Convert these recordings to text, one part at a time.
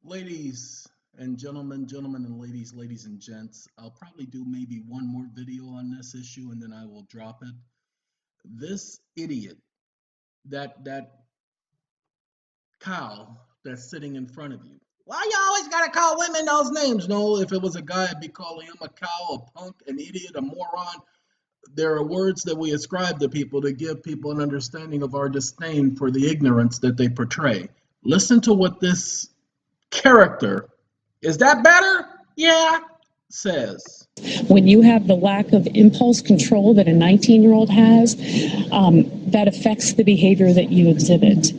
Ladies and gentlemen, gentlemen and ladies, ladies and gents, I'll probably do maybe one more video on this issue and then I will drop it. This idiot, that cow that's sitting in front of you. Why you always gotta call women those names? No, if it was a guy, I'd be calling him a cow, a punk, an idiot, a moron. There are words that we ascribe to people to give people an understanding of our disdain for the ignorance that they portray. Listen to what this character, is that better? Yeah, says. When you have the lack of impulse control that a 19-year-old has, that affects the behavior that you exhibit.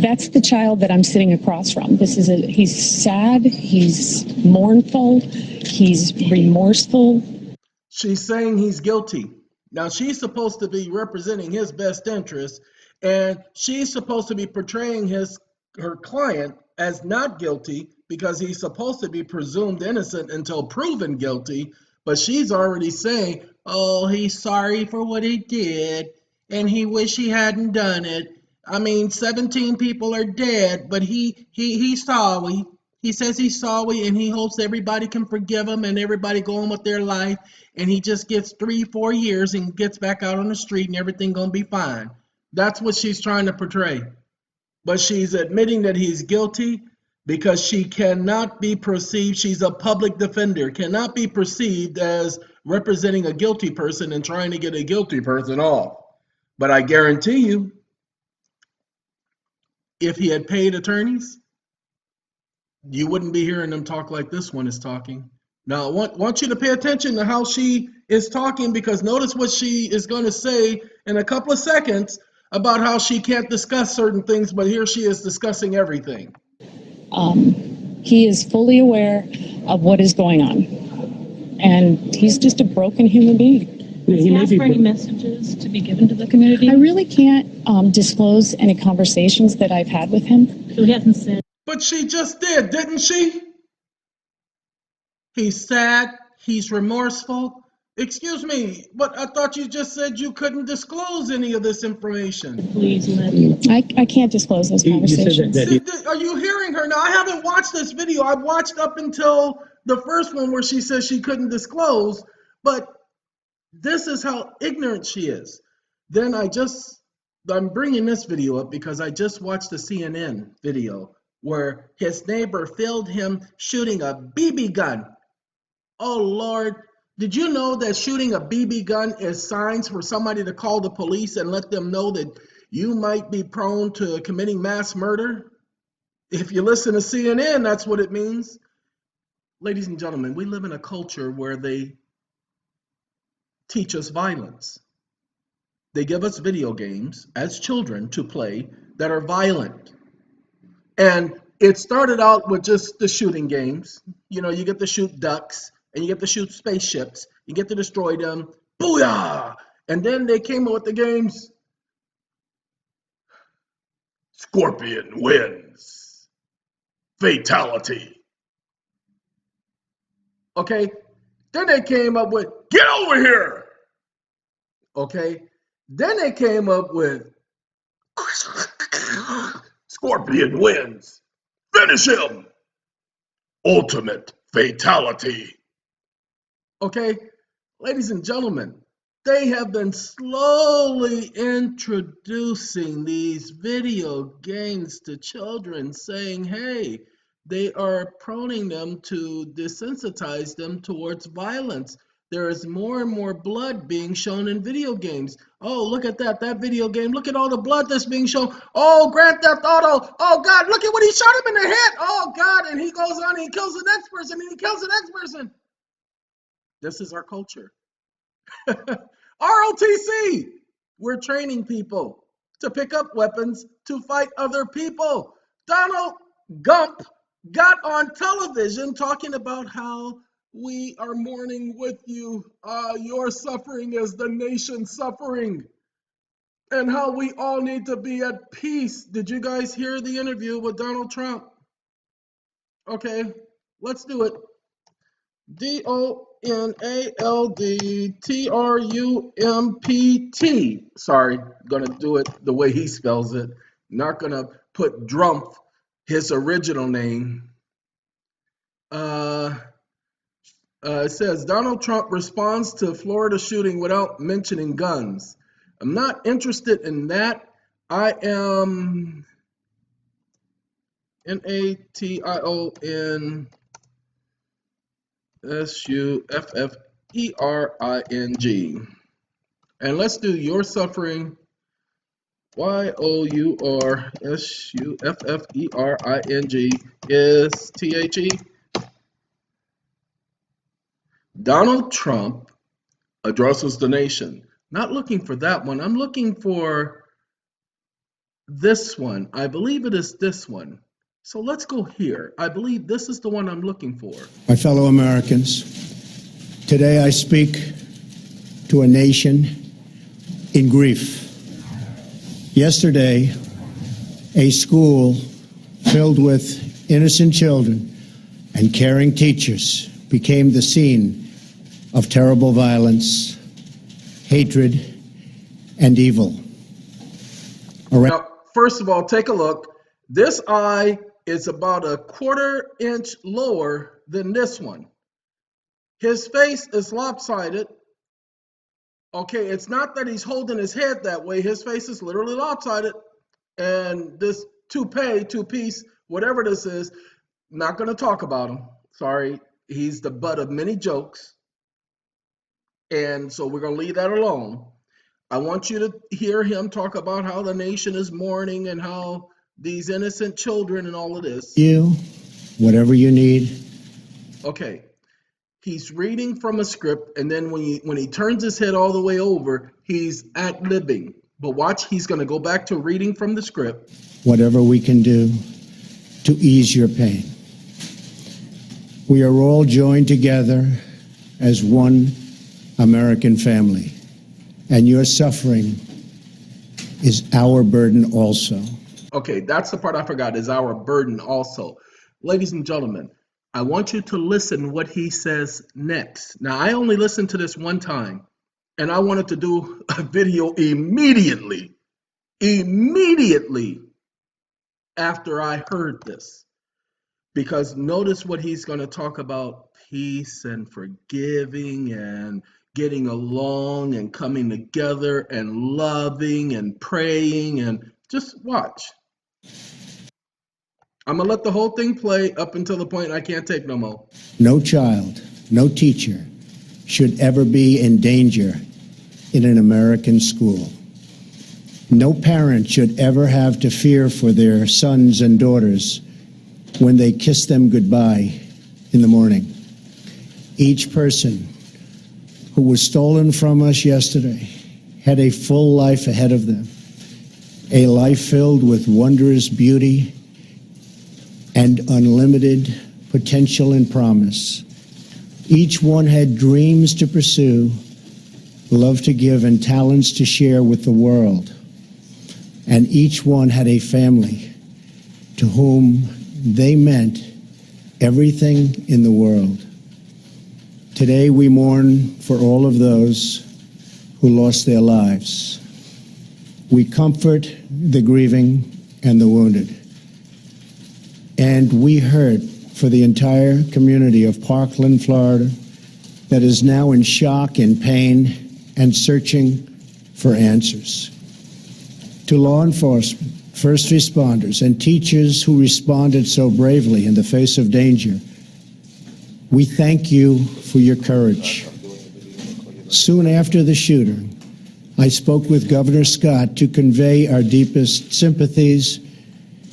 That's the child that I'm sitting across from. He's sad, he's mournful, he's remorseful. She's saying he's guilty. Now, she's supposed to be representing his best interest, and she's supposed to be portraying her client as not guilty because he's supposed to be presumed innocent until proven guilty. But she's already saying, oh, he's sorry for what he did, and he wish he hadn't done it. I mean, 17 people are dead, but he's sorry. He says he's sorry, and he hopes everybody can forgive him and everybody go on with their life. And he just gets 3-4 years and gets back out on the street and everything gonna be fine. That's what she's trying to portray. But she's admitting that he's guilty because she cannot be perceived, she's a public defender, cannot be perceived as representing a guilty person and trying to get a guilty person off. But I guarantee you, if he had paid attorneys, you wouldn't be hearing them talk like this one is talking. Now, I want you to pay attention to how she is talking, because notice what she is going to say in a couple of seconds about how she can't discuss certain things, but here she is discussing everything. He is fully aware of what is going on, and he's just a broken human being. Does he ask for any messages to be given to the community? I really can't disclose any conversations that I've had with him. So he hasn't said. But she just did, didn't she? He's sad, he's remorseful. Excuse me, but I thought you just said you couldn't disclose any of this information. Please let me. I can't disclose those conversations. Are you hearing her now? I haven't watched this video. I watched up until the first one where she says she couldn't disclose, but this is how ignorant she is. Then I'm bringing this video up because I just watched the CNN video where his neighbor filmed him shooting a BB gun. Oh, Lord. Did you know that shooting a BB gun is signs for somebody to call the police and let them know that you might be prone to committing mass murder? If you listen to CNN, that's what it means. Ladies and gentlemen, we live in a culture where they teach us violence. They give us video games as children to play that are violent. And it started out with just the shooting games. You know, you get to shoot ducks and you get to shoot spaceships. You get to destroy them. Booyah! And then they came up with the games. Scorpion wins. Fatality. Okay? Then they came up with, get over here! Okay? Then they came up with, Scorpion wins. Finish him. Ultimate fatality. Okay, ladies and gentlemen, they have been slowly introducing these video games to children, saying, hey, they are proning them to desensitize them towards violence. There is more and more blood being shown in video games. Oh, look at that video game. Look at all the blood that's being shown. Oh, Grand Theft Auto. Oh, God, look at what he shot him in the head. Oh, God, and he goes on and he kills the next person and he kills the next person. This is our culture. ROTC. We're training people to pick up weapons to fight other people. Donald Gump got on television talking about how we are mourning with you. Your suffering is the nation's suffering. And how we all need to be at peace. Did you guys hear the interview with Donald Trump? Okay, let's do it. DONALDTRUMPT. Sorry, gonna do it the way he spells it. Not gonna put drumpf his original name. It says Donald Trump responds to Florida shooting without mentioning guns. I'm not interested in that. I am NATIONSUFFERING. And let's do your suffering. YOURSUFFERING is THE. Donald Trump addresses the nation. Not looking for that one. I'm looking for this one. I believe it is this one. So let's go here. I believe this is the one I'm looking for. My fellow Americans, today I speak to a nation in grief. Yesterday, a school filled with innocent children and caring teachers became the scene of terrible violence, hatred, and evil. Now, first of all, take a look. This eye is about a 1/4 inch lower than this one. His face is lopsided. Okay, it's not that he's holding his head that way. His face is literally lopsided. And this two-piece, whatever this is, not going to talk about him. Sorry, he's the butt of many jokes. And so we're going to leave that alone. I want you to hear him talk about how the nation is mourning and how these innocent children and all of this. You, whatever you need. Okay. He's reading from a script, and then when he turns his head all the way over, he's ad-libbing. But watch, he's going to go back to reading from the script. Whatever we can do to ease your pain. We are all joined together as one American family, and your suffering is our burden also. Okay, that's the part I forgot, is our burden also. Ladies and gentlemen, I want you to listen what he says next. Now, I only listened to this one time, and I wanted to do a video immediately after I heard this. Because notice what he's going to talk about: peace and forgiving and getting along and coming together and loving and praying, and just watch. I'm going to let the whole thing play up until the point I can't take no more. No child, no teacher should ever be in danger in an American school. No parent should ever have to fear for their sons and daughters when they kiss them goodbye in the morning. Each person who was stolen from us yesterday had a full life ahead of them, a life filled with wondrous beauty and unlimited potential and promise. Each one had dreams to pursue, love to give, and talents to share with the world. And each one had a family to whom they meant everything in the world. Today we mourn for all of those who lost their lives. We comfort the grieving and the wounded. And we hurt for the entire community of Parkland, Florida, that is now in shock and pain and searching for answers. To law enforcement, first responders, and teachers who responded so bravely in the face of danger, we thank you for your courage. Soon after the shooting, I spoke with Governor Scott to convey our deepest sympathies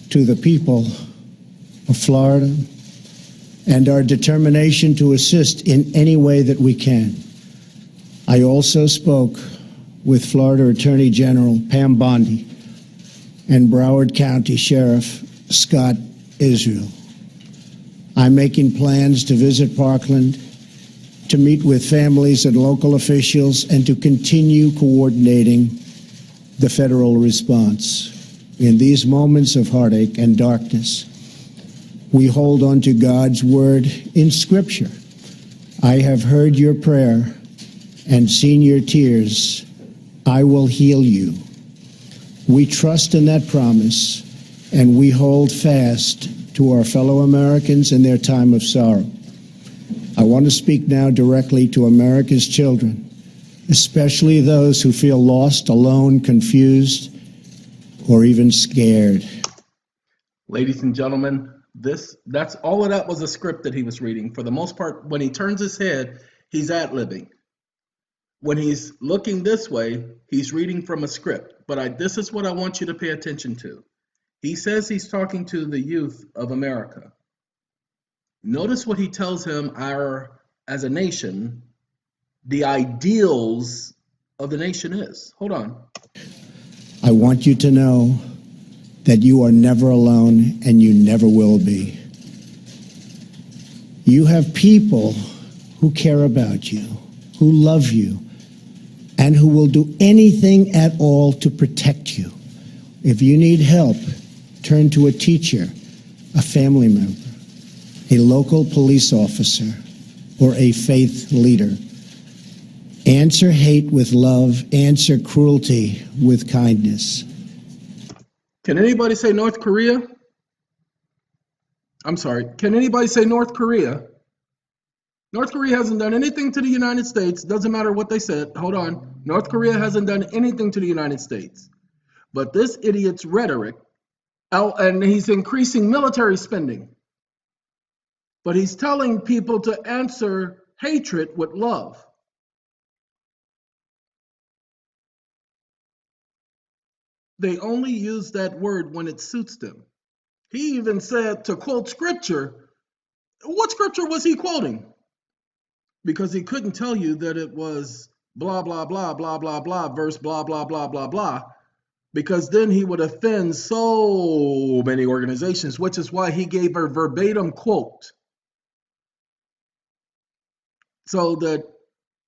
to the people of Florida and our determination to assist in any way that we can. I also spoke with Florida Attorney General Pam Bondi and Broward County Sheriff Scott Israel. I'm making plans to visit Parkland, to meet with families and local officials, and to continue coordinating the federal response. In these moments of heartache and darkness, we hold on to God's word in Scripture. I have heard your prayer and seen your tears. I will heal you. We trust in that promise and we hold fast to our fellow Americans in their time of sorrow. I want to speak now directly to America's children, especially those who feel lost, alone, confused, or even scared. Ladies and gentlemen, that's all of that was a script that he was reading. For the most part, when he turns his head, he's ad-libbing. When he's looking this way, he's reading from a script. But this is what I want you to pay attention to. He says he's talking to the youth of America. Notice what he tells him as a nation, the ideals of the nation is. Hold on. I want you to know that you are never alone and you never will be. You have people who care about you, who love you, and who will do anything at all to protect you. If you need help, turn to a teacher, a family member, a local police officer, or a faith leader. Answer hate with love. Answer cruelty with kindness. Can anybody say North Korea? I'm sorry. Can anybody say North Korea? North Korea hasn't done anything to the United States. Doesn't matter what they said. Hold on. North Korea hasn't done anything to the United States. But this idiot's rhetoric, and he's increasing military spending. But he's telling people to answer hatred with love. They only use that word when it suits them. He even said to quote scripture. What scripture was he quoting? Because he couldn't tell you that it was blah, blah, blah, blah, blah, blah, verse blah, blah, blah, blah, blah, because then he would offend so many organizations, which is why he gave a verbatim quote so that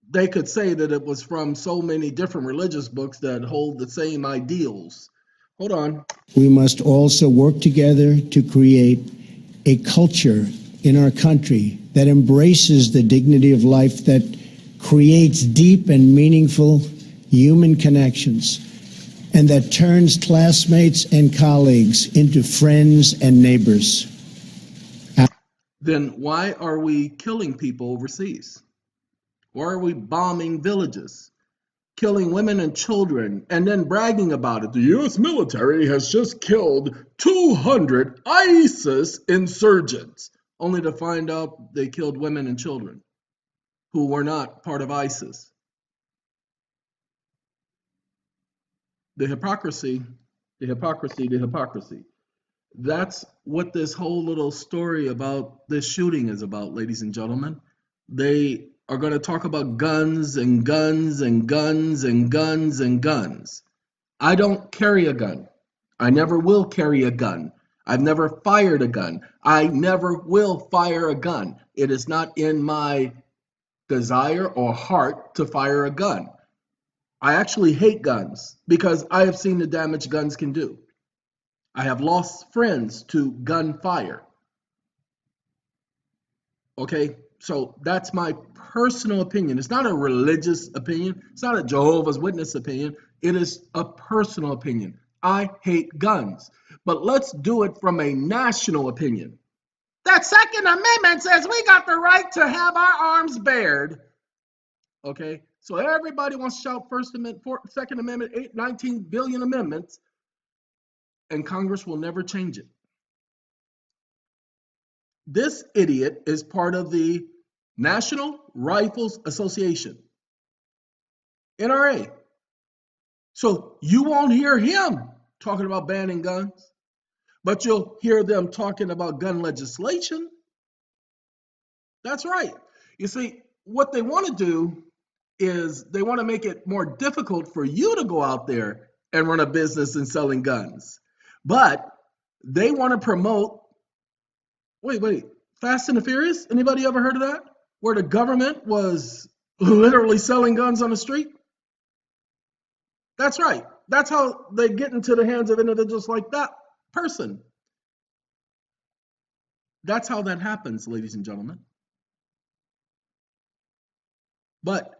they could say that it was from so many different religious books that hold the same ideals. Hold on. We must also work together to create a culture in our country that embraces the dignity of life, that creates deep and meaningful human connections, and that turns classmates and colleagues into friends and neighbors. Then why are we killing people overseas? Why are we bombing villages, killing women and children, and then bragging about it? The U.S. military has just killed 200 ISIS insurgents, only to find out they killed women and children who were not part of ISIS. The hypocrisy, the hypocrisy, the hypocrisy. That's what this whole little story about this shooting is about, ladies and gentlemen. They are going to talk about guns and guns and guns and guns and guns. I don't carry a gun. I never will carry a gun. I've never fired a gun. I never will fire a gun. It is not in my desire or heart to fire a gun. I actually hate guns because I have seen the damage guns can do. I have lost friends to gunfire. Okay, so that's my personal opinion. It's not a religious opinion. It's not a Jehovah's Witness opinion. It is a personal opinion. I hate guns, but let's do it from a national opinion. That Second Amendment says we got the right to have our arms bared. Okay, so everybody wants to shout First Amendment, Second Amendment, 19 billion amendments, and Congress will never change it. This idiot is part of the National Rifles Association, NRA. So you won't hear him talking about banning guns, but you'll hear them talking about gun legislation. That's right. You see, what they want to do is they want to make it more difficult for you to go out there and run a business in selling guns. But they want to promote, wait, Fast and the Furious? Anybody ever heard of that? Where the government was literally selling guns on the street? That's right. That's how they get into the hands of individuals like that person. That's how that happens, ladies and gentlemen. But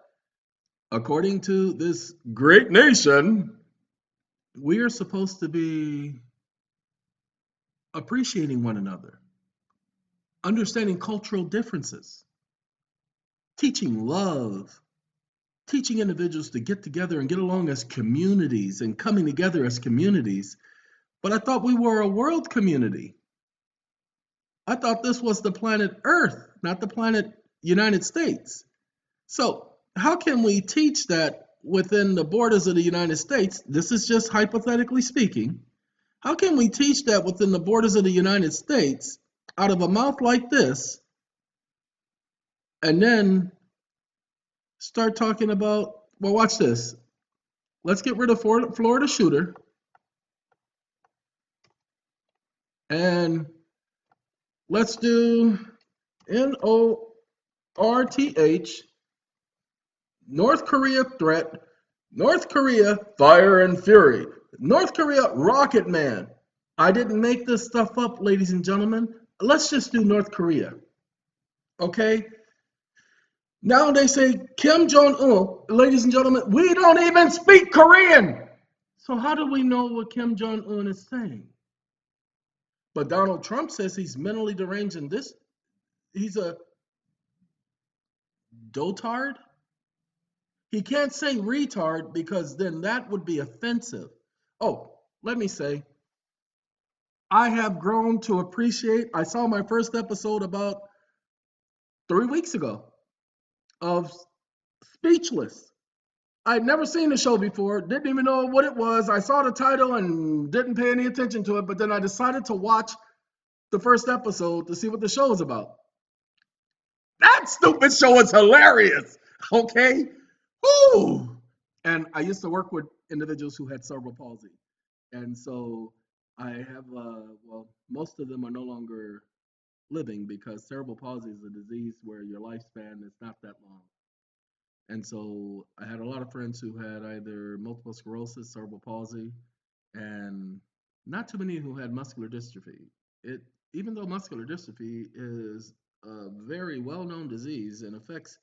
according to this great nation, we are supposed to be appreciating one another, understanding cultural differences, teaching love, teaching individuals to get together and get along as communities and coming together as communities. But I thought we were a world community. I thought this was the planet Earth, not the planet United States. So, how can we teach that within the borders of the United States? This is just hypothetically speaking. How can we teach that within the borders of the United States out of a mouth like this and then start talking about, well, watch this. Let's get rid of Florida shooter and let's do NORTH, North Korea threat, North Korea fire and fury, North Korea rocket man. I didn't make this stuff up, ladies and gentlemen. Let's just do North Korea. Okay? Now they say Kim Jong-un, ladies and gentlemen, we don't even speak Korean. So how do we know what Kim Jong-un is saying? But Donald Trump says he's mentally deranged and he's a dotard. He can't say retard because then that would be offensive. Oh, let me say, I have grown to appreciate, I saw my first episode about 3 weeks ago of Speechless. I'd never seen the show before, didn't even know what it was. I saw the title and didn't pay any attention to it, but then I decided to watch the first episode to see what the show is about. That stupid show is hilarious, okay? Woo! And I used to work with individuals who had cerebral palsy. And so I have, well, most of them are no longer living because cerebral palsy is a disease where your lifespan is not that long. And so I had a lot of friends who had either multiple sclerosis, cerebral palsy, and not too many who had muscular dystrophy. Even though muscular dystrophy is a very well-known disease and affects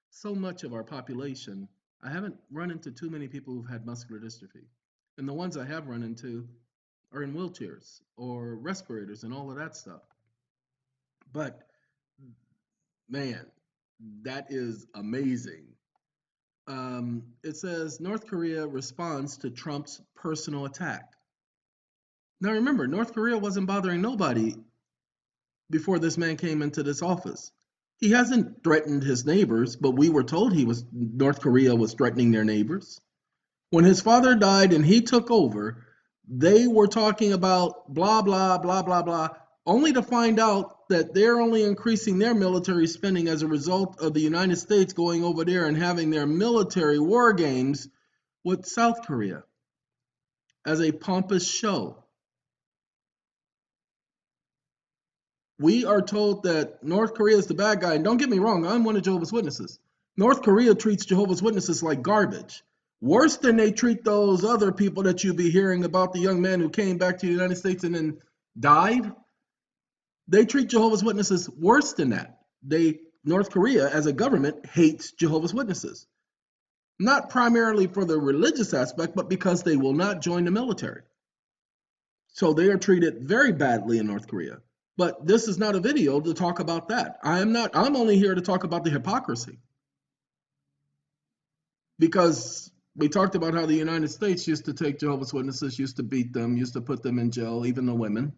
so much of our population, I haven't run into too many people who've had muscular dystrophy. And the ones I have run into are in wheelchairs or respirators and all of that stuff. But man, that is amazing. It says North Korea responds to Trump's personal attack. Now remember, North Korea wasn't bothering nobody before this man came into this office. He hasn't threatened his neighbors, but we were told North Korea was threatening their neighbors. When his father died and he took over, they were talking about blah, blah, blah, blah, blah, only to find out that they're only increasing their military spending as a result of the United States going over there and having their military war games with South Korea as a pompous show. We are told that North Korea is the bad guy. And don't get me wrong, I'm one of Jehovah's Witnesses. North Korea treats Jehovah's Witnesses like garbage. Worse than they treat those other people that you'll be hearing about, the young man who came back to the United States and then died. They treat Jehovah's Witnesses worse than that. North Korea, as a government, hates Jehovah's Witnesses. Not primarily for the religious aspect, but because they will not join the military. So they are treated very badly in North Korea. But this is not a video to talk about that. I'm only here to talk about the hypocrisy. Because we talked about how the United States used to take Jehovah's Witnesses, used to beat them, used to put them in jail, even the women.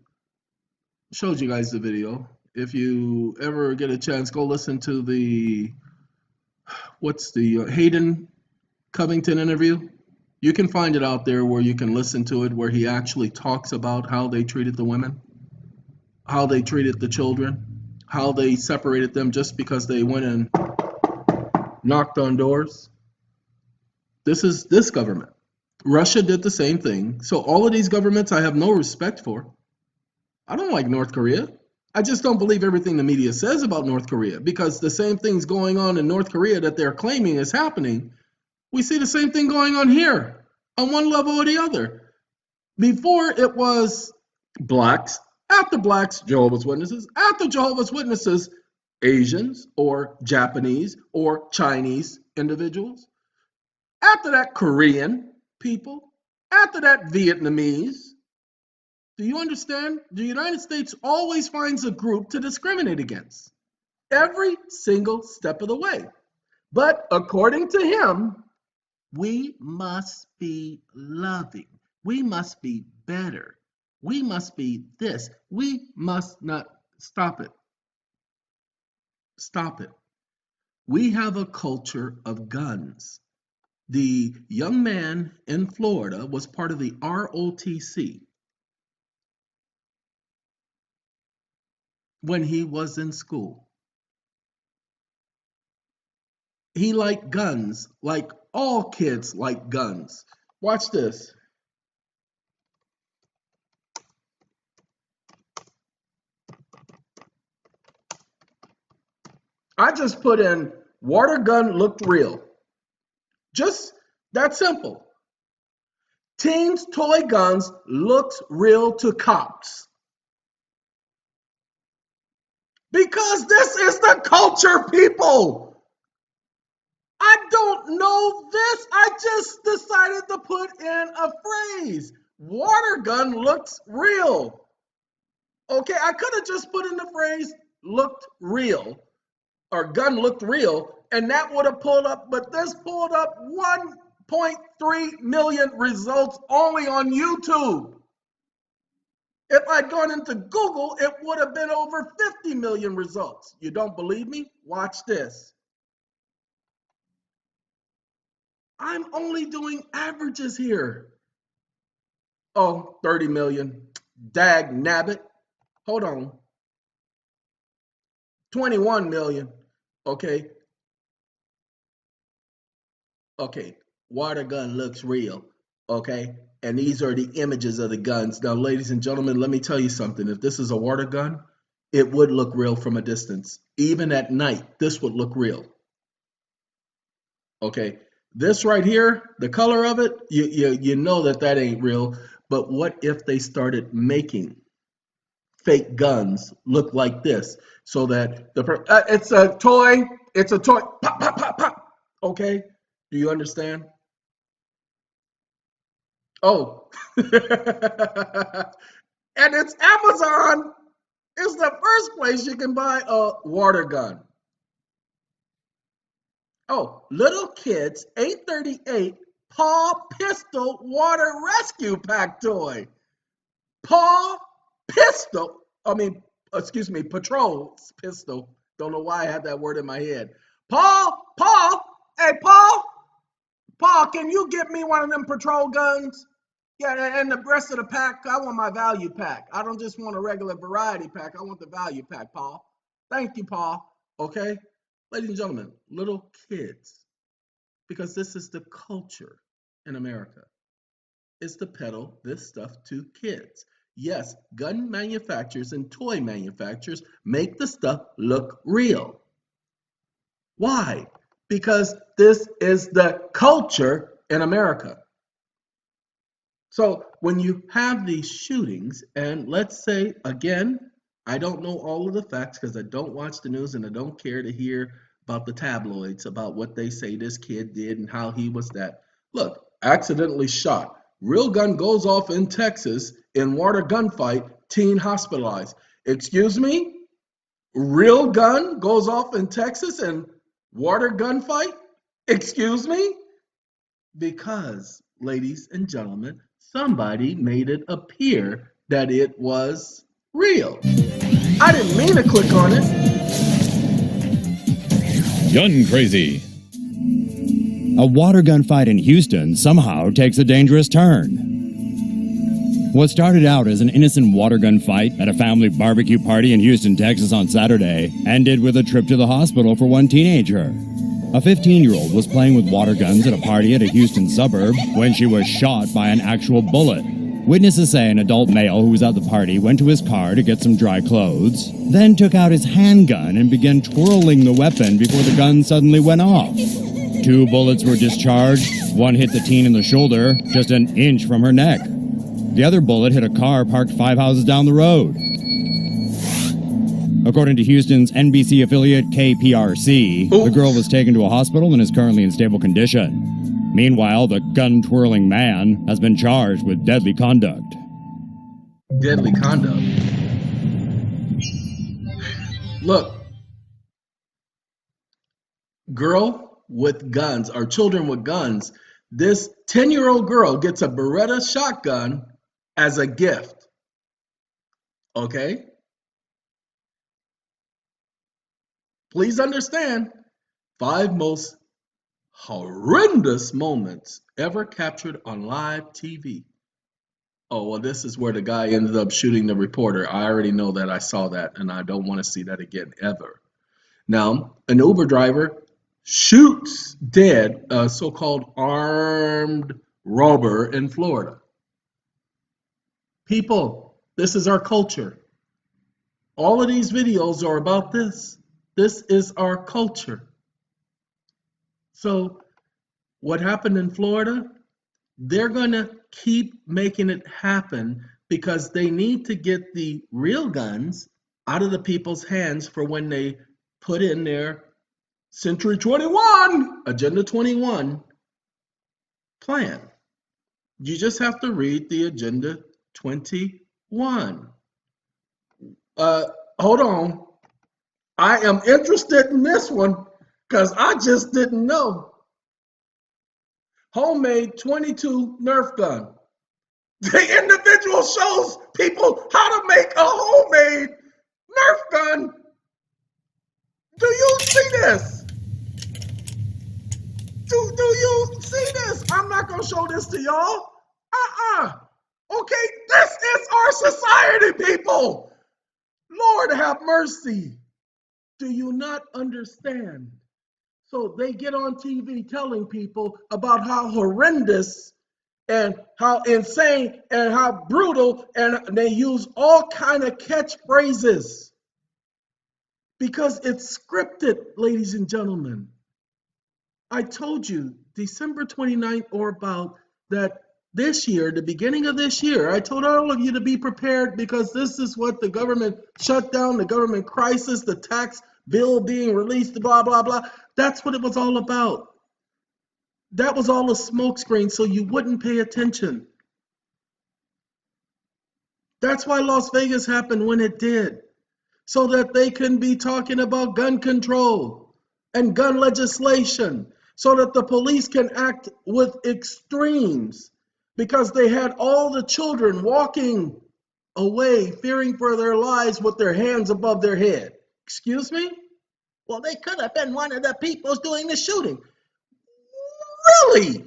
Showed you guys the video. If you ever get a chance, go listen to the Hayden Covington interview. You can find it out there where you can listen to it, where he actually talks about how they treated the women, how they treated the children, how they separated them just because they went and knocked on doors. This is this government. Russia did the same thing. So all of these governments I have no respect for. I don't like North Korea. I just don't believe everything the media says about North Korea, because the same things going on in North Korea that they're claiming is happening, we see the same thing going on here on one level or the other. Before it was blacks, after blacks, Jehovah's Witnesses, after Jehovah's Witnesses, Asians or Japanese or Chinese individuals, after that Korean people, after that Vietnamese. Do you understand? The United States always finds a group to discriminate against every single step of the way. But according to him, we must be loving. We must be better. We must be this. We must not. Stop it. Stop it. We have a culture of guns. The young man in Florida was part of the ROTC when he was in school. He liked guns, like all kids like guns. Watch this. I just put in water gun looked real. Just that simple. Teens' toy guns looks real to cops. Because this is the culture, people. I don't know this. I just decided to put in a phrase. Water gun looks real. Okay, I could have just put in the phrase looked real or gun looked real, and that would have pulled up, but this pulled up 1.3 million results only on YouTube. If I'd gone into Google, it would have been over 50 million results. You don't believe me? Watch this. I'm only doing averages here. Oh, 30 million. Dag nabbit. Hold on. 21 million. Okay. Okay. Water gun looks real. Okay. And these are the images of the guns. Now, ladies and gentlemen, let me tell you something. If this is a water gun, it would look real from a distance. Even at night, this would look real. Okay. This right here, the color of it, you know that ain't real. But what if they started making fake guns look like this, so that it's a toy, pop, pop, pop, pop. Okay, do you understand? Oh, and it's Amazon is the first place you can buy a water gun. Oh, little kids 838 Paw Pistol Water Rescue Pack toy. Paw Pistol, Patrol Pistol. Don't know why I had that word in my head. Paul, hey, Paul, can you get me one of them patrol guns? Yeah, and the rest of the pack, I want my value pack. I don't just want a regular variety pack. I want the value pack, Paul. Thank you, Paul. Okay? Ladies and gentlemen, little kids, because this is the culture in America, is to peddle this stuff to kids. Yes, gun manufacturers and toy manufacturers make the stuff look real. Why? Because this is the culture in America. So when you have these shootings, and let's say, again, I don't know all of the facts because I don't watch the news and I don't care to hear about the tabloids, about what they say this kid did and how he was that. Look, accidentally shot. Real gun goes off in Texas in water gunfight, teen hospitalized. Excuse me? Real gun goes off in Texas in water gunfight? Excuse me? Because, ladies and gentlemen, somebody made it appear that it was real. I didn't mean to click on it. Gun crazy. A water gun fight in Houston somehow takes a dangerous turn. What started out as an innocent water gun fight at a family barbecue party in Houston, Texas on Saturday ended with a trip to the hospital for one teenager. A 15-year-old was playing with water guns at a party at a Houston suburb when she was shot by an actual bullet. Witnesses say an adult male who was at the party went to his car to get some dry clothes, then took out his handgun and began twirling the weapon before the gun suddenly went off. 2 bullets were discharged. One hit the teen in the shoulder, just an inch from her neck. The other bullet hit a car parked 5 houses down the road. According to Houston's NBC affiliate KPRC, the girl was taken to a hospital and is currently in stable condition. Meanwhile, the gun-twirling man has been charged with deadly conduct. deadly conduct. Look, girl with guns or children with guns. This 10-year-old girl gets a Beretta shotgun as a gift. Okay? Please understand, 5 most horrendous moments ever captured on live TV. Oh, well, this is where the guy ended up shooting the reporter. I already know that. I saw that, and I don't want to see that again ever. Now, an Uber driver shoots dead a so-called armed robber in Florida. People, this is our culture. All of these videos are about this. This is our culture. So, what happened in Florida? They're going to keep making it happen because they need to get the real guns out of the people's hands for when they put in their Century 21, Agenda 21 plan. You just have to read the Agenda 21. Hold on. I am interested in this one because I just didn't know. Homemade 22 Nerf gun. The individual shows people how to make a homemade Nerf gun. Do you see this? Do you see this? I'm not going to show this to y'all. Okay, this is our society, people. Lord have mercy. Do you not understand? So they get on TV telling people about how horrendous and how insane and how brutal, and they use all kind of catchphrases because it's scripted, ladies and gentlemen. I told you December 29th or about that this year, the beginning of this year, I told all of you to be prepared because this is what the government shutdown, the government crisis, the tax bill being released, blah, blah, blah. That's what it was all about. That was all a smokescreen so you wouldn't pay attention. That's why Las Vegas happened when it did, so that they can be talking about gun control and gun legislation, so that the police can act with extremes, because they had all the children walking away, fearing for their lives with their hands above their head. Excuse me? Well, they could have been one of the people doing the shooting. Really?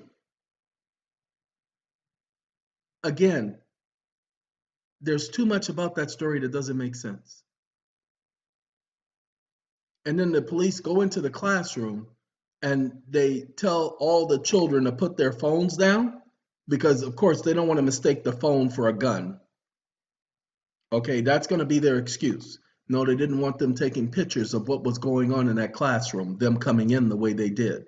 Again, there's too much about that story that doesn't make sense. And then the police go into the classroom and they tell all the children to put their phones down because, of course, they don't want to mistake the phone for a gun. Okay, that's going to be their excuse. No, they didn't want them taking pictures of what was going on in that classroom, them coming in the way they did.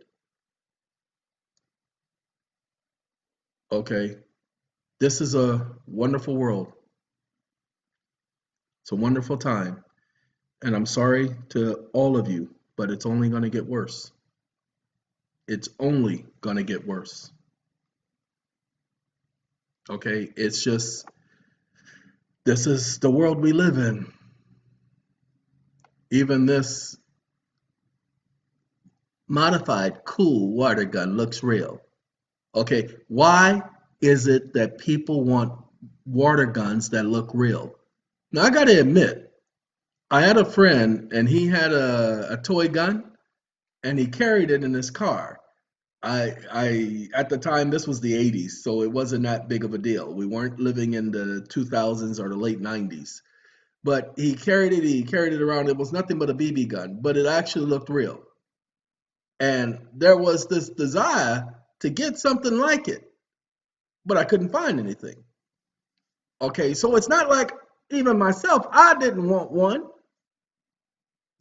Okay, this is a wonderful world. It's a wonderful time. And I'm sorry to all of you, but it's only going to get worse. It's only going to get worse. Okay, it's just, this is the world we live in. Even this modified cool water gun looks real. Okay, why is it that people want water guns that look real? Now, I got to admit, I had a friend and he had a toy gun and he carried it in his car. I at the time, this was the 80s, so it wasn't that big of a deal. We weren't living in the 2000s or the late 90s. But he carried it around. It was nothing but a BB gun, but it actually looked real. And there was this desire to get something like it, but I couldn't find anything. Okay, so it's not like even myself, I didn't want one.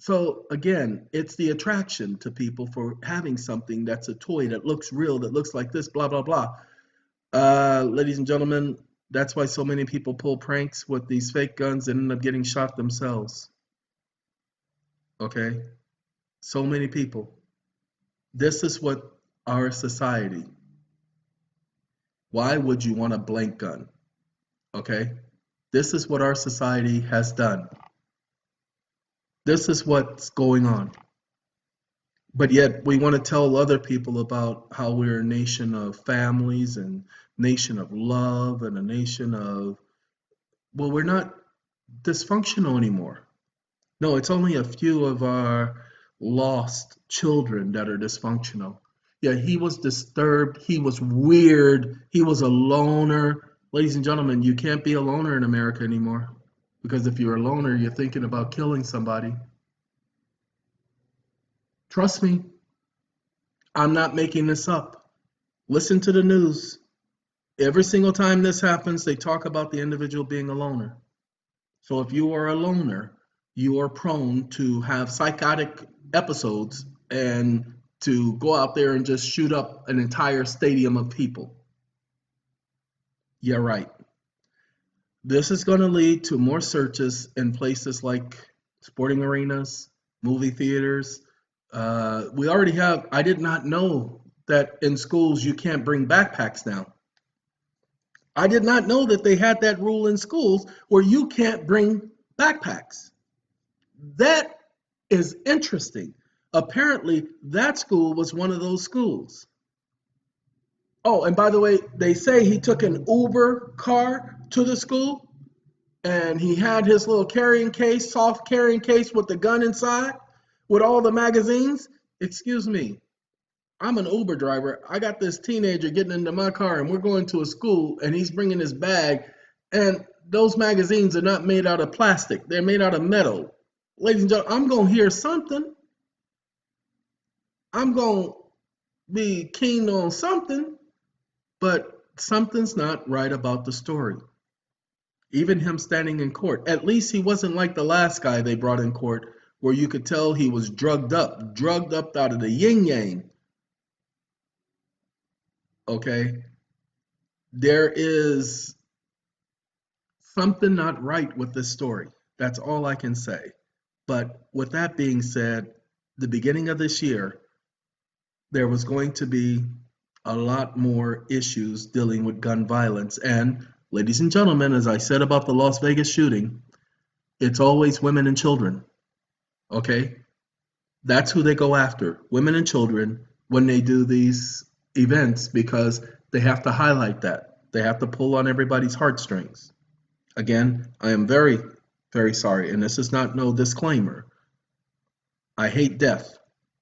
So again, it's the attraction to people for having something that's a toy that looks real, that looks like this, blah, blah, blah. Ladies and gentlemen, that's why so many people pull pranks with these fake guns and end up getting shot themselves. Okay? So many people. This is what our society. Why would you want a blank gun? Okay? This is what our society has done. This is what's going on. But yet we want to tell other people about how we're a nation of families and nation of love and a nation of, well, we're not dysfunctional anymore. No, it's only a few of our lost children that are dysfunctional. Yeah, he was disturbed. He was weird. He was a loner. Ladies and gentlemen, you can't be a loner in America anymore. Because if you're a loner, you're thinking about killing somebody. Trust me, I'm not making this up. Listen to the news. Every single time this happens, they talk about the individual being a loner. So if you are a loner, you are prone to have psychotic episodes and to go out there and just shoot up an entire stadium of people. Yeah, right. This is going to lead to more searches in places like sporting arenas, movie theaters. We already have, I did not know that in schools you can't bring backpacks now. I did not know that they had that rule in schools where you can't bring backpacks. That is interesting. Apparently, that school was one of those schools. Oh, and by the way, they say he took an Uber car to the school and he had his little carrying case, soft carrying case with the gun inside with all the magazines. Excuse me, I'm an Uber driver. I got this teenager getting into my car and we're going to a school and he's bringing his bag and those magazines are not made out of plastic. They're made out of metal. Ladies and gentlemen, I'm going to hear something. I'm going to be keen on something. But something's not right about the story. Even him standing in court. At least he wasn't like the last guy they brought in court where you could tell he was drugged up out of the yin-yang. Okay? There is something not right with this story. That's all I can say. But with that being said, the beginning of this year, there was going to be a lot more issues dealing with gun violence. And ladies and gentlemen, as I said about the Las Vegas shooting, it's always women and children. Okay? That's who they go after, women and children, when they do these events because they have to highlight that. They have to pull on everybody's heartstrings. Again, I am very, very sorry, and this is not no disclaimer. I hate death,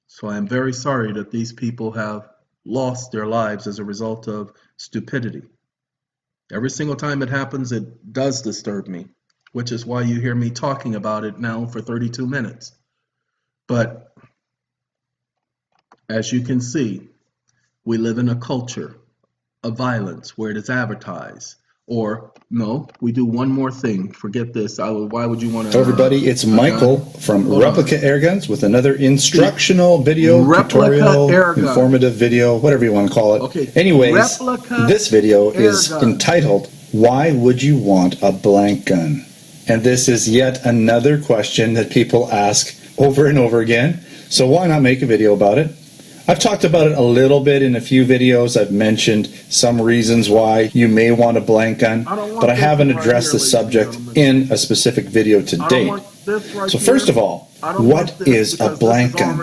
so I am very sorry that these people have lost their lives as a result of stupidity. Every single time it happens, it does disturb me, which is why you hear me talking about it now for 32 minutes. But as you can see, we live in a culture of violence where it is advertised. Or, no, we do one more thing. Forget this. Why would you want to... Hello, everybody. It's Michael from Replica Airguns with another instructional video, tutorial, informative video, whatever you want to call it. Okay. Anyways, this video is entitled, Why Would You Want a Blank Gun? And this is yet another question that people ask over and over again. So why not make a video about it? I've talked about it a little bit in a few videos. I've mentioned some reasons why you may want a blank gun, but I haven't addressed the subject in a specific video to date. So first of all, what is a blank gun?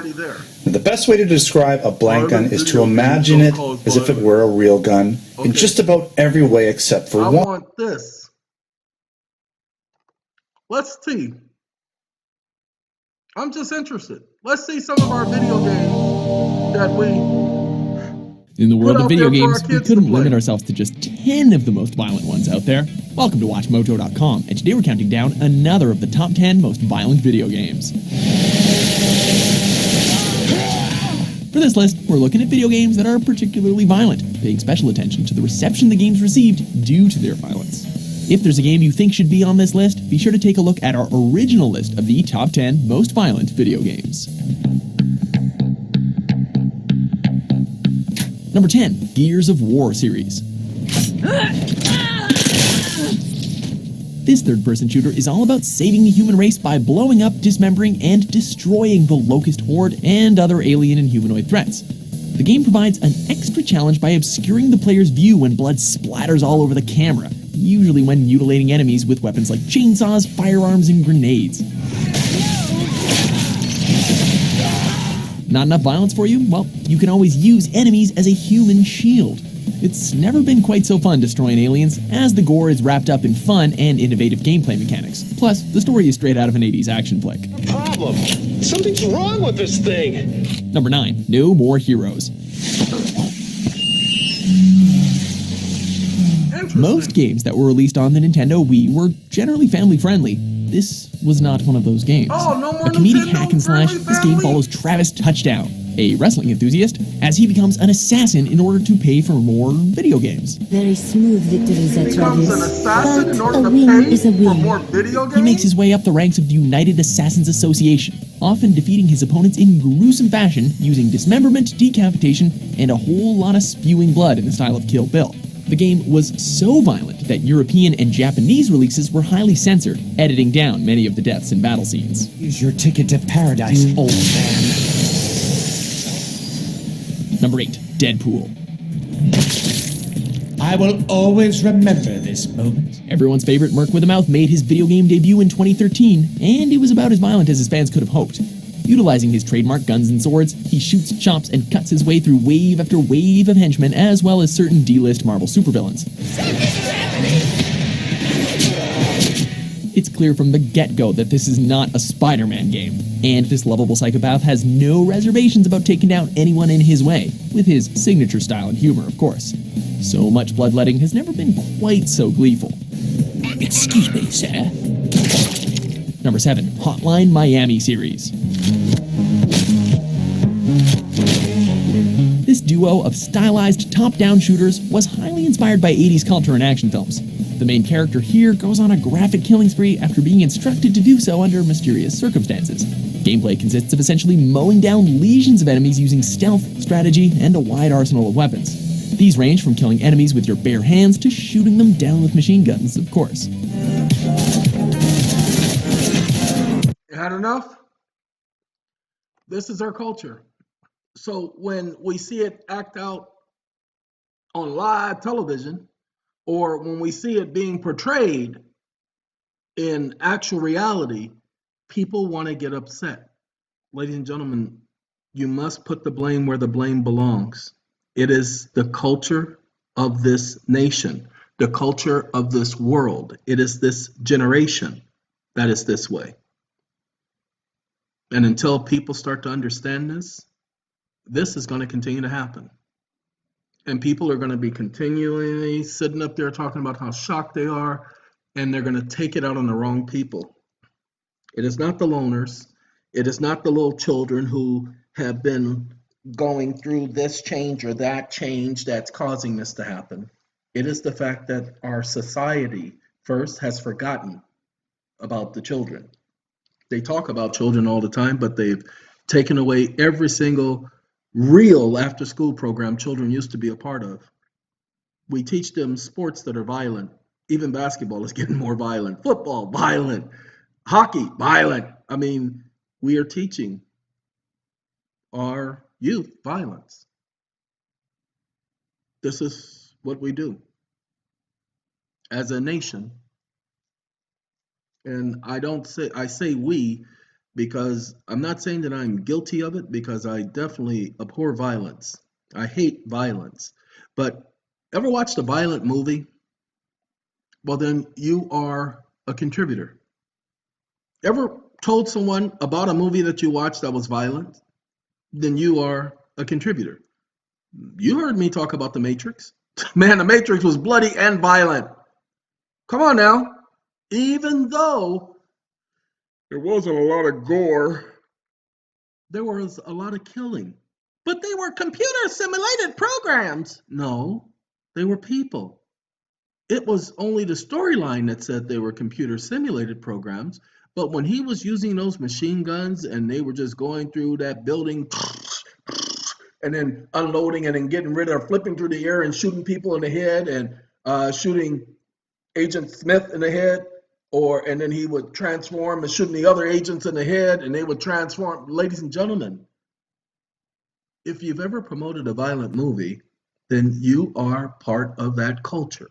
The best way to describe a blank gun is to imagine it as if it were a real gun in just about every way except for one. I want this. Let's see. I'm just interested. Let's see some of our video games that we... In the world of video games, we couldn't limit ourselves to just 10 of the most violent ones out there. Welcome to WatchMojo.com, and today we're counting down another of the top 10 most violent video games. For this list, we're looking at video games that are particularly violent, paying special attention to the reception the games received due to their violence. If there's a game you think should be on this list, be sure to take a look at our original list of the top 10 most violent video games. Number 10, Gears of War series. This third-person shooter is all about saving the human race by blowing up, dismembering, and destroying the Locust Horde and other alien and humanoid threats. The game provides an extra challenge by obscuring the player's view when blood splatters all over the camera, usually when mutilating enemies with weapons like chainsaws, firearms, and grenades. Not enough violence for you? Well, you can always use enemies as a human shield. It's never been quite so fun destroying aliens, as the gore is wrapped up in fun and innovative gameplay mechanics. Plus, the story is straight out of an 80s action flick. Problem. Something's wrong with this thing. Number 9. No More Heroes. Most games that were released on the Nintendo Wii were generally family-friendly. This was not one of those games. Oh, no more A comedic Nintendo hack and slash, friendly this game family? follows Travis Touchdown, a wrestling enthusiast, as he becomes an assassin in order to pay for more video games. Very smooth victories at Becomes Travis, an assassin but in a order to win pay is a for win. more video games? He makes his way up the ranks of the United Assassins Association, often defeating his opponents in gruesome fashion using dismemberment, decapitation, and a whole lot of spewing blood in the style of Kill Bill. The game was so violent that European and Japanese releases were highly censored, editing down many of the deaths and battle scenes. Use your ticket to paradise, old man. Number 8. Deadpool. I will always remember this moment. Everyone's favorite Merc with a Mouth made his video game debut in 2013, and it was about as violent as his fans could have hoped. Utilizing his trademark guns and swords, he shoots, chops, and cuts his way through wave after wave of henchmen, as well as certain D-list Marvel supervillains. It's clear from the get-go that this is not a Spider-Man game, and this lovable psychopath has no reservations about taking down anyone in his way, with his signature style and humor, of course. So much bloodletting has never been quite so gleeful. Excuse me, sir. Number 7. Hotline Miami series. This duo of stylized top-down shooters was highly inspired by 80s culture and action films. The main character here goes on a graphic killing spree after being instructed to do so under mysterious circumstances. Gameplay consists of essentially mowing down legions of enemies using stealth, strategy, and a wide arsenal of weapons. These range from killing enemies with your bare hands to shooting them down with machine guns, of course. You had enough? This is our culture. So when we see it act out on live television, or when we see it being portrayed in actual reality, people want to get upset. Ladies and gentlemen, you must put the blame where the blame belongs. It is the culture of this nation, the culture of this world. It is this generation that is this way. And until people start to understand this is going to continue to happen. And people are going to be continually sitting up there talking about how shocked they are, and they're going to take it out on the wrong people. It is not the loners. It is not the little children who have been going through this change or that change that's causing this to happen. It is the fact that our society first has forgotten about the children. They talk about children all the time, but they've taken away every single real after-school program children used to be a part of. We teach them sports that are violent. Even basketball is getting more violent. Football, violent. Hockey, violent. I mean, we are teaching our youth violence. This is what we do as a nation. And I say we because I'm not saying that I'm guilty of it, because I definitely abhor violence. I hate violence. But ever watched a violent movie? Well, then you are a contributor. Ever told someone about a movie that you watched that was violent? Then you are a contributor. You heard me talk about The Matrix. Man, The Matrix was bloody and violent. Come on now. Even though there wasn't a lot of gore, there was a lot of killing. But they were computer simulated programs. No, they were people. It was only the storyline that said they were computer simulated programs. But when he was using those machine guns and they were just going through that building and then unloading and then getting rid of, flipping through the air and shooting people in the head and shooting Agent Smith in the head, and then he would transform and shooting the other agents in the head and they would transform. Ladies and gentlemen, if you've ever promoted a violent movie, then you are part of that culture.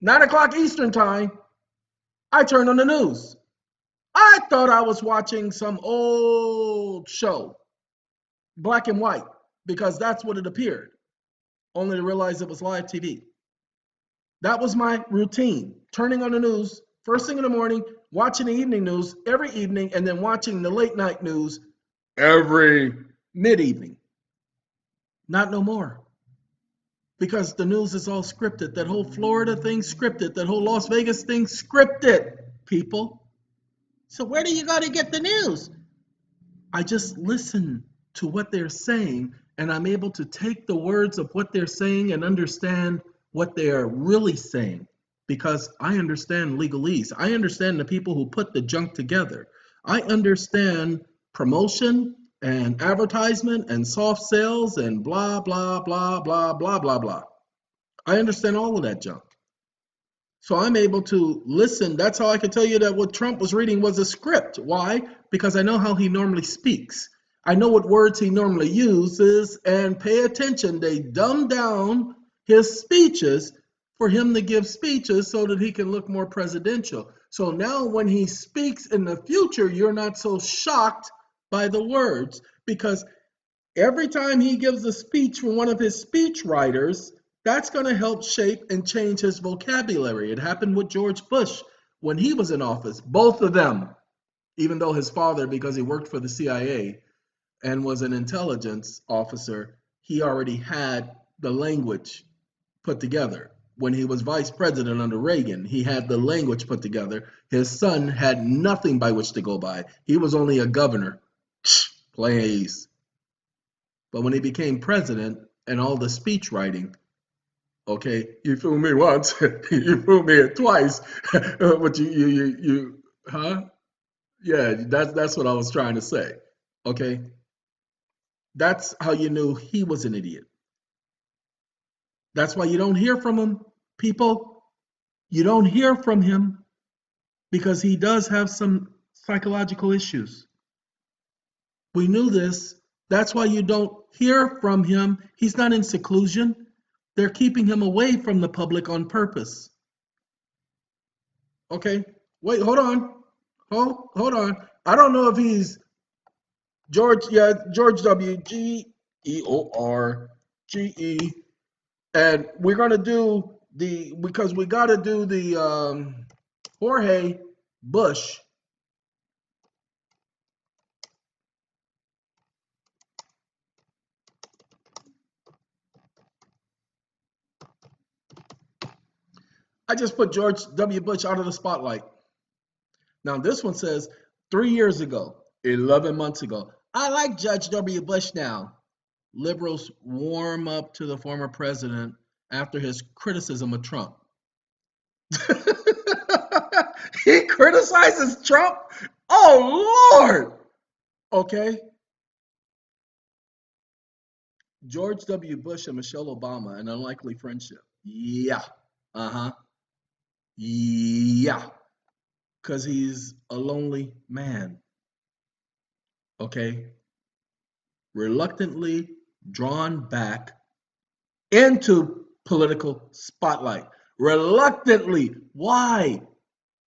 9 o'clock Eastern time, I turned on the news. I thought I was watching some old show, black and white, because that's what it appeared, only to realize it was live TV. That was my routine, turning on the news first thing in the morning, watching the evening news every evening, and then watching the late night news every mid-evening. Not no more. Because the news is all scripted. That whole Florida thing scripted. That whole Las Vegas thing scripted, people. So where do you got to get the news? I just listen to what they're saying, and I'm able to take the words of what they're saying and understand what they are really saying, because I understand legalese. I understand the people who put the junk together. I understand promotion and advertisement and soft sales and blah, blah, blah, blah, blah, blah, blah. I understand all of that junk. So I'm able to listen. That's how I can tell you that what Trump was reading was a script. Why? Because I know how he normally speaks. I know what words he normally uses, and pay attention. They dumb down his speeches for him to give speeches so that he can look more presidential. So now when he speaks in the future, you're not so shocked by the words, because every time he gives a speech from one of his speech writers, that's going to help shape and change his vocabulary. It happened with George Bush when he was in office. Both of them, even though his father, because he worked for the CIA and was an intelligence officer, he already had the language put together. When he was vice president under Reagan, he had the language put together. His son had nothing by which to go by. He was only a governor. Please. But when he became president and all the speech writing, okay, you fool me once, you fool me twice, but huh? Yeah, that's what I was trying to say. Okay, that's how you knew he was an idiot. That's why you don't hear from him, people. You don't hear from him because he does have some psychological issues. We knew this. That's why you don't hear from him. He's not in seclusion. They're keeping him away from the public on purpose. Okay, wait, hold on. Hold on. I don't know if he's George W. G-E-O-R-G-E. And we're going to do because we got to do the Jorge Bush. I just put George W. Bush out of the spotlight. Now this one says 3 years ago, 11 months ago. I like Judge W. Bush now. Liberals warm up to the former president after his criticism of Trump. He criticizes Trump? Oh, Lord! Okay. George W. Bush and Michelle Obama, an unlikely friendship. Yeah. Uh-huh. Yeah. Because he's a lonely man. Okay. Reluctantly drawn back into political spotlight. Reluctantly. Why?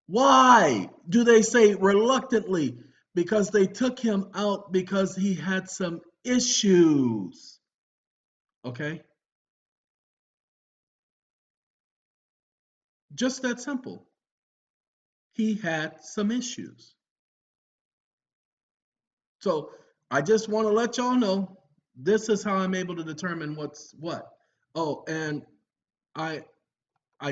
Why do they say reluctantly? Because they took him out because he had some issues. Okay? Just that simple. He had some issues. So I just want to let y'all know this is how I'm able to determine what's what. Oh, and I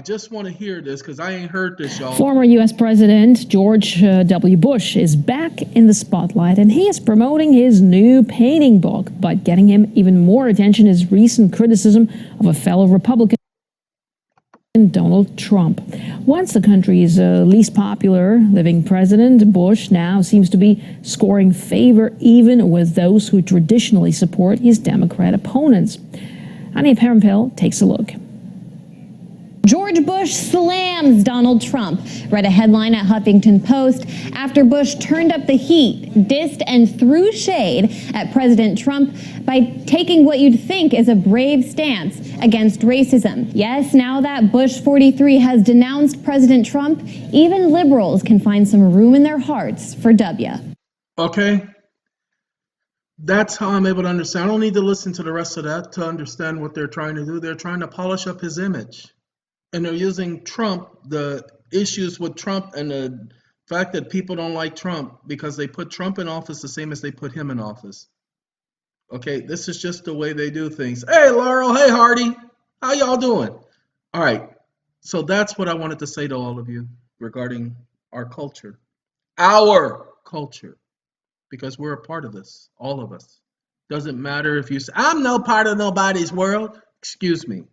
just want to hear this because I ain't heard this, y'all. Former U.S. President George W. Bush is back in the spotlight, and he is promoting his new painting book. But getting him even more attention is recent criticism of a fellow Republican, Donald Trump. Once the country's least popular living president, Bush now seems to be scoring favor even with those who traditionally support his Democrat opponents. Anya Parampil takes a look. George Bush slams Donald Trump. Read a headline at Huffington Post after Bush turned up the heat, dissed and threw shade at President Trump by taking what you'd think is a brave stance against racism. Yes, now that Bush 43 has denounced President Trump, even liberals can find some room in their hearts for W. Okay? That's how I'm able to understand. I don't need to listen to the rest of that to understand what they're trying to do. They're trying to polish up his image. And they're using Trump, the issues with Trump and the fact that people don't like Trump because they put Trump in office the same as they put him in office. Okay, this is just the way they do things. Hey, Laurel. Hey, Hardy. How y'all doing? All right. So that's what I wanted to say to all of you regarding our culture. Our culture. Because we're a part of this, all of us. Doesn't matter if you say, I'm no part of nobody's world. Excuse me.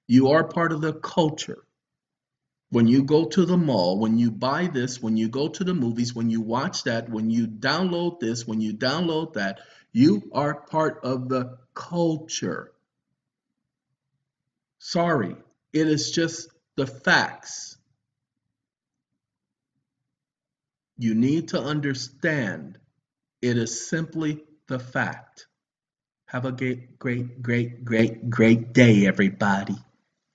You are part of the culture. When you go to the mall, when you buy this, when you go to the movies, when you watch that, when you download this, when you download that, you are part of the culture. Sorry, it is just the facts. You need to understand it is simply the fact. Have a great day, everybody.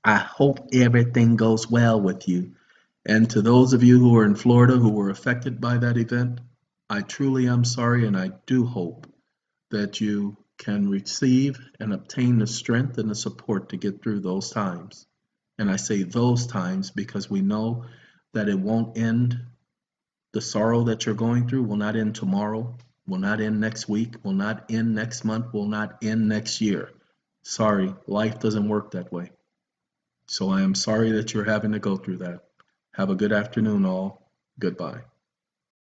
I hope everything goes well with you. And to those of you who are in Florida who were affected by that event, I truly am sorry, and I do hope that you can receive and obtain the strength and the support to get through those times. And I say those times because we know that it won't end. The sorrow that you're going through will not end tomorrow, will not end next week, will not end next month, will not end next year. Sorry, life doesn't work that way. So I am sorry that you're having to go through that. Have a good afternoon, all. Goodbye.